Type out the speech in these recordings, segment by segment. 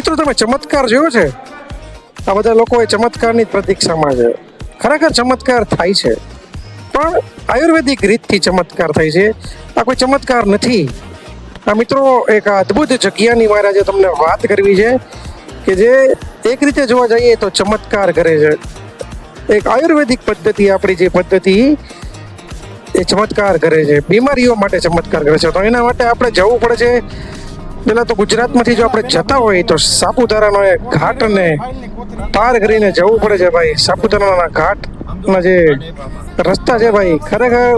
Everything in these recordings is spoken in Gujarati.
મિત્રો તમે ચમત્કાર જોયો છે? આ બધા લોકો એ ચમત્કારની પ્રતીક્ષામાં છે. ખરેખર ચમત્કાર થાય છે, પણ આયુર્વેદિક રીતથી ચમત્કાર થાય છે. આ કોઈ ચમત્કાર નથી. આ મિત્રો એક અદ્ભુત જગ્યાની મારે આજે તમને વાત કરવી છે કે જે એક રીતે જોવા જઈએ તો ચમત્કાર કરે છે. એક આયુર્વેદિક પદ્ધતિ, આપણી જે પદ્ધતિ એ ચમત્કાર કરે છે, બીમારીઓ માટે ચમત્કાર કરે છે. તો એના માટે આપણે જવું પડે છે. પેલા તો ગુજરાતમાંથી જો આપણે જતા હોય તો સાપુતારાનો એ ઘાટને પાર કરીને જવું પડે છે ભાઈ. સાપુતારાના ઘાટના જે રસ્તા છે ભાઈ, ખરેખર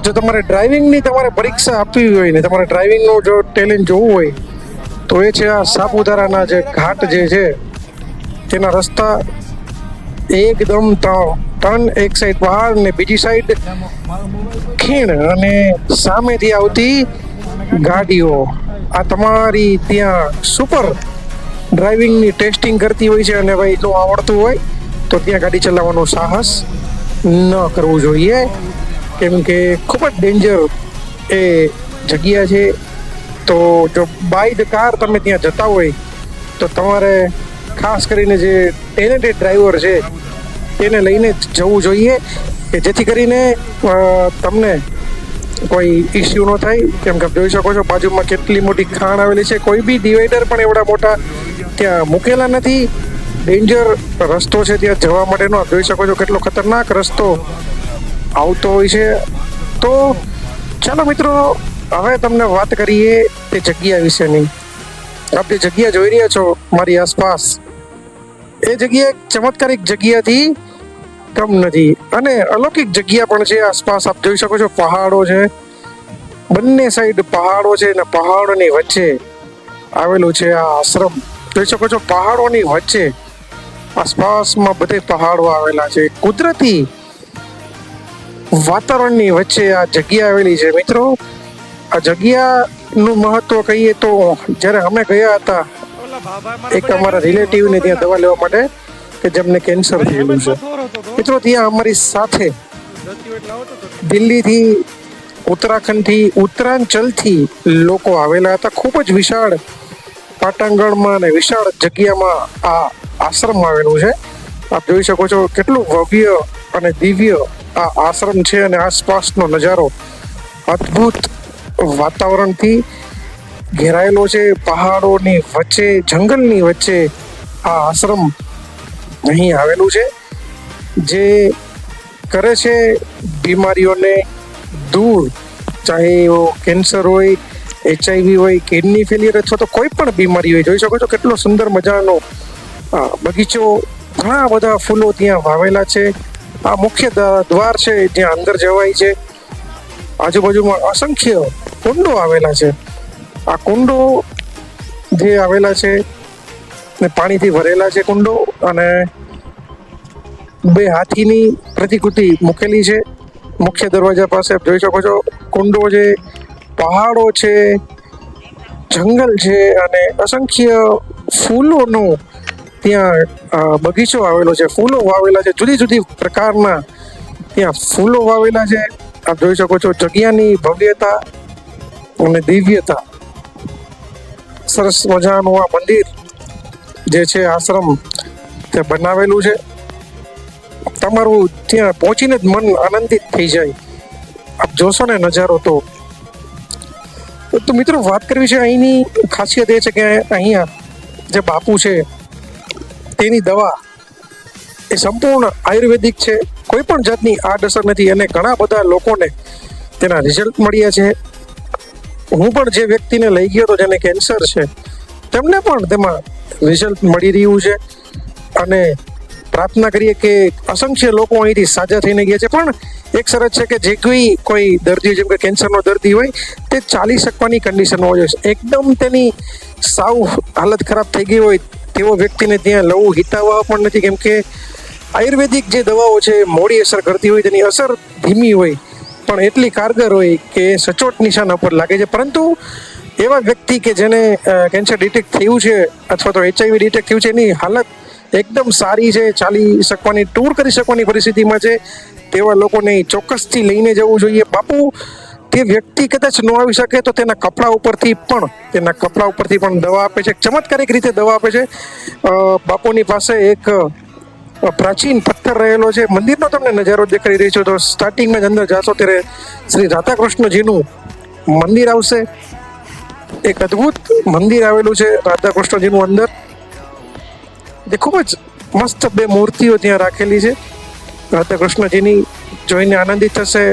જો તમારે ડ્રાઇવિંગની તમારે પરીક્ષા આપવી હોય ને તમારે ડ્રાઇવિંગનું જો ટેલેન્ટ જોવું હોય તો એ છે આ સાપુતારાના જે ઘાટ જે છે તેના રસ્તા એકદમ ટર્ન, એક સાઈડ પહાડ ને બીજી સાઈડ ખીણ અને સામેથી આવતી ગાડીઓ. આ તમારી ત્યાં સુપર ડ્રાઇવિંગની ટેસ્ટિંગ કરતી હોય છે અને ભાઈ એટલું આવડતું હોય તો ત્યાં ગાડી ચલાવવાનું સાહસ ન કરવું જોઈએ, કેમ કે ખૂબ જ ડેન્જર એ જગ્યા છે. તો જો બાય ધ કાર તમે ત્યાં જતા હોય તો તમારે ખાસ કરીને જે ટેલેન્ટેડ ડ્રાઈવર છે તેને લઈને જવું જોઈએ કે જેથી કરીને તમને કોઈ ઇસ્યુ ન થાય. કેમ કે જોઈ શકો છો બાજુમાં કેટલી મોટી ખાણ આવેલી છે. કોઈ બી ડિવાઈડર પણ એવડા મોટા ત્યાં મૂકેલા નથી. ડેન્જર રસ્તો છે ત્યાં જવા માટેનો. જોઈ શકો છો કેટલો ખતરનાક રસ્તો આવતો હોય છે. તો ચાલો મિત્રો, હવે તમને વાત કરીએ તે જગ્યા વિશેની. આપ જે જગ્યા જોઈ રહ્યા છો મારી આસપાસ, એ જગ્યા એક ચમત્કારિક જગ્યાથી કમ નથી અને અલૌકિક જગ્યા પણ છે. આસપાસ આપ જોઈ શકો છો પહાડો છે, બંને સાઈડ પહાડો છે અને પહાડોની વચ્ચે આવેલું છે આ આશ્રમ. જોઈ શકો છો પહાડોની વચ્ચે આસપાસમાં બધે પહાડો આવેલા છે. કુદરતી વાતાવરણની વચ્ચે આ જગ્યા આવેલી છે. મિત્રો, આ જગ્યાનું મહત્વ કહીએ તો જ્યારે અમે ગયા હતા એક અમારા રિલેટિવને ત્યાં દવા લેવા માટે કે જેમને કેન્સર થયેલું છે, મિત્રો ત્યાં અમારી સાથે દિલ્હીથી, ઉત્તરાખંડથી, ઉત્તરાંચલથી લોકો આવેલા હતા. ખૂબ જ વિશાળ પાટાંગણમાં અને વિશાળ જગ્યામાં આ આશ્રમ આવેલું છે. આપ જોઈ શકો છો કેટલું ભવ્ય અને દિવ્ય આ આશ્રમ છે અને આસપાસનો નજારો અદ્ભુત વાતાવરણથી ઘેરાયેલો છે. પહાડોની વચ્ચે, જંગલની વચ્ચે આ આશ્રમ અહીં આવેલું છે, જે કરે છે બીમારીઓને દૂર. ચાહે એવો કેન્સર હોય, HIV હોય, કિડની ફેલિયર અથવા તો કોઈ પણ બીમારી હોય. જોઈ શકો છો કેટલો સુંદર મજાનો બગીચો, ઘણા બધા ફૂલો ત્યાં વાવેલા છે. આ મુખ્ય દ્વાર છે જ્યાં અંદર જવાય છે. આજુબાજુમાં અસંખ્ય કુંડો આવેલા છે. આ કુંડો જે આવેલા છે ને પાણીથી ભરેલા છે કુંડો, અને 2 હાથીની પ્રતિકૃતિ મૂકેલી છે મુખ્ય દરવાજા પાસે. જોઈ શકો છો કુંડો છે, પહાડો છે, જંગલ છે અને અસંખ્ય ફૂલોનો ત્યાં બગીચો આવેલો છે. ફૂલો વાવેલા છે, જુદી જુદી પ્રકારના ત્યાં ફૂલો વાવેલા છે. આપ જોઈ શકો છો જગ્યાની ભવ્યતા અને દિવ્યતા. સરસ મજાનું આ મંદિર જે છે આશ્રમ તે બનાવેલું છે. તમારું ત્યાં પહોંચીને જ મન આનંદિત થઈ જાય. આપ જોશો ને નજારો તો મિત્રો વાત કરવી છે. અહીંની ખાસિયત એ છે કે અહીંયા જે બાપુ છે તેની દવા એ સંપૂર્ણ આયુર્વેદિક છે. કોઈ પણ જાતની આડઅસર નથી અને ઘણા બધા લોકોને તેના રિઝલ્ટ મળ્યા છે. હું પણ જે વ્યક્તિને લઈ ગયો હતો જેને કેન્સર છે, તેમને પણ તેમાં રિઝલ્ટ મળી રહ્યું છે અને પ્રાર્થના કરીએ કે અસંખ્ય લોકો અહીંથી સાજા થઈને ગયા છે. પણ એક શરત છે કે જે કોઈ દર્દી, જેમ કે કેન્સરનો દર્દી હોય, તે ચાલી શકવાની કન્ડિશન હોય છે. એકદમ તેની સાવ હાલત ખરાબ થઈ ગઈ હોય તેવો વ્યક્તિને ત્યાં લવું હિતાવહ પણ નથી, કેમ કે આયુર્વેદિક જે દવાઓ છે મોડી અસર કરતી હોય, તેની અસર ધીમી હોય પણ એટલી કારગર હોય કે સચોટ નિશાના પર લાગે છે. પરંતુ એવા વ્યક્તિ કે જેને કેન્સર ડિટેક્ટ થયું છે અથવા તો HIV ડિટેક્ટ થયું છે, એની હાલત એકદમ સારી છે, ચાલી શકવાની, ટૂર કરી શકવાની પરિસ્થિતિમાં છે, તેવા લોકોને ચોક્કસથી લઈને જવું જોઈએ. બાપુ તે વ્યક્તિ કદાચ ન આવી શકે તો તેના કપડા ઉપરથી પણ દવા આપે છે, ચમત્કારિક રીતે દવા આપે છે. બાપુની પાસે એક પ્રાચીન પથ્થર રહેલો છે. મંદિરનો તમને નજારો દેખાડી રહી છો તો સ્ટાર્ટિંગમાં જ અંદર જાશો ત્યારે શ્રી રાધાકૃષ્ણજીનું મંદિર આવશે. એક અદ્ભુત મંદિર આવેલું છે રાધાકૃષ્ણજીનું અંદર. તે ખૂબ જ મસ્ત બે મૂર્તિઓ ત્યાં રાખેલી છે રાધાકૃષ્ણજીની, જોઈને આનંદિત થશે.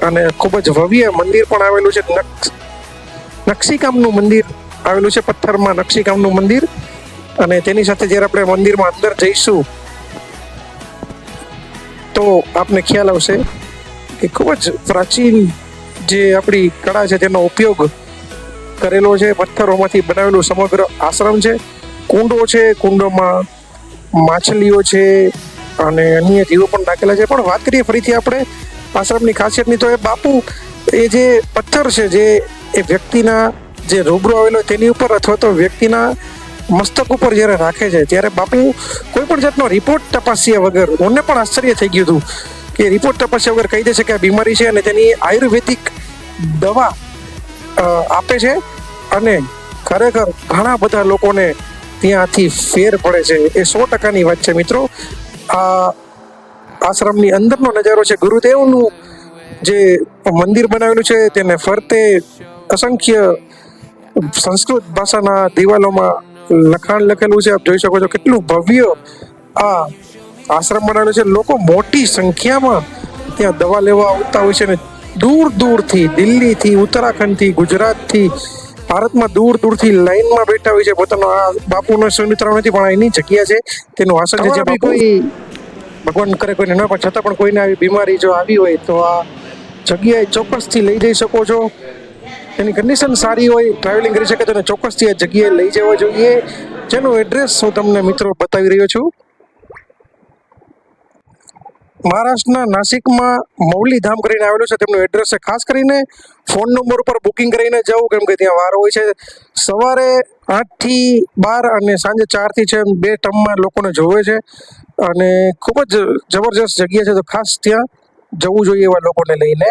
અને ખૂબ જ ભવ્ય મંદિર પણ આવેલું છે. નકશીકામનું મંદિર આવેલું છે, પથ્થરમાં નકશીકામનું મંદિર. અને તેની સાથે જ્યારે આપણે મંદિરમાં અંદર જઈશું તો આપને ખ્યાલ આવશે કે ખૂબ જ પ્રાચીન જે આપણી કળા છે તેનો ઉપયોગ કરેલો છે. પથ્થરોમાંથી બનાવેલું સમગ્ર આશ્રમ છે. કુંડો છે, કુંડોમાં માછલીઓ છે અને અન્ય જીવો પણ નાખેલા છે. પણ વાત કરીએ ફરીથી આપણે આશ્રમની ખાસિયતની, તો એ બાપુ એ જે પથ્થર છે જે એ વ્યક્તિના જે રૂબરૂ આવેલો તેની ઉપર અથવા તો વ્યક્તિના મસ્તક ઉપર જ્યારે રાખે છે ત્યારે બાપુ કોઈ પણ જાતનો રિપોર્ટ તપાસ્યા વગર, મને પણ આશ્ચર્ય થઈ ગયું હતું કે રિપોર્ટ તપાસ્યા વગર કહી દેશે કે આ બીમારી છે અને તેની આયુર્વેદિક દવા આપે છે. અને ખરેખર ઘણા બધા લોકોને ત્યાંથી ફેર પડે છે. એ 100%ની વાત છે મિત્રો. આ આશ્રમની અંદરનો નજારો છે. ગુરુદેવનું જે મંદિર બનાવેલું છે તેને ફરતે અસંખ્ય સંસ્કૃત ભાષાના દિવાલોમાં લખાણ લખેલું છે. આપ જોઈ શકો છો કેટલું ભવ્ય આ આશ્રમ બનાવેલું છે. લોકો મોટી સંખ્યામાં ત્યાં દવા લેવા આવતા હોય છે ને દૂર દૂરથી, દિલ્હીથી, ઉત્તરાખંડથી, ગુજરાતથી, ભારતમાં દૂર દૂરથી લાઈનમાં બેઠા હોય છે. પોતાનો આ બાપુનો સુમિત્રા નથી પણ એની જગ્યા છે, તેનું આસન છે. જે કોઈ ભગવાન કરે કોઈને ન, પણ છતાં પણ કોઈને આવી બીમારી જો આવી હોય તો આ જગ્યાએ ચોક્કસથી લઈ જઈ શકો છો. એની કન્ડિશન સારી હોય, ટ્રાવેલિંગ કરી શકે તો એને ચોક્કસથી આ જગ્યાએ લઈ જવા જોઈએ, જેનું એડ્રેસ હું તમને મિત્રો બતાવી રહ્યો છું. મહારાષ્ટ્રના નાસિકમાં મૌલીધામ કરીને આવેલું છે. તેમનું એડ્રેસ છે. ખાસ કરીને ફોન નંબર ઉપર બુકિંગ કરીને જવું, કેમ કે ત્યાં વાર હોય છે. સવારે 8 થી 12 અને સાંજે 4 થી 6 બે ટર્મમાં લોકોને જોવે છે. અને ખૂબ જ જબરજસ્ત જગ્યા છે, તો ખાસ ત્યાં જવું જોઈએ એવા લોકોને લઈને.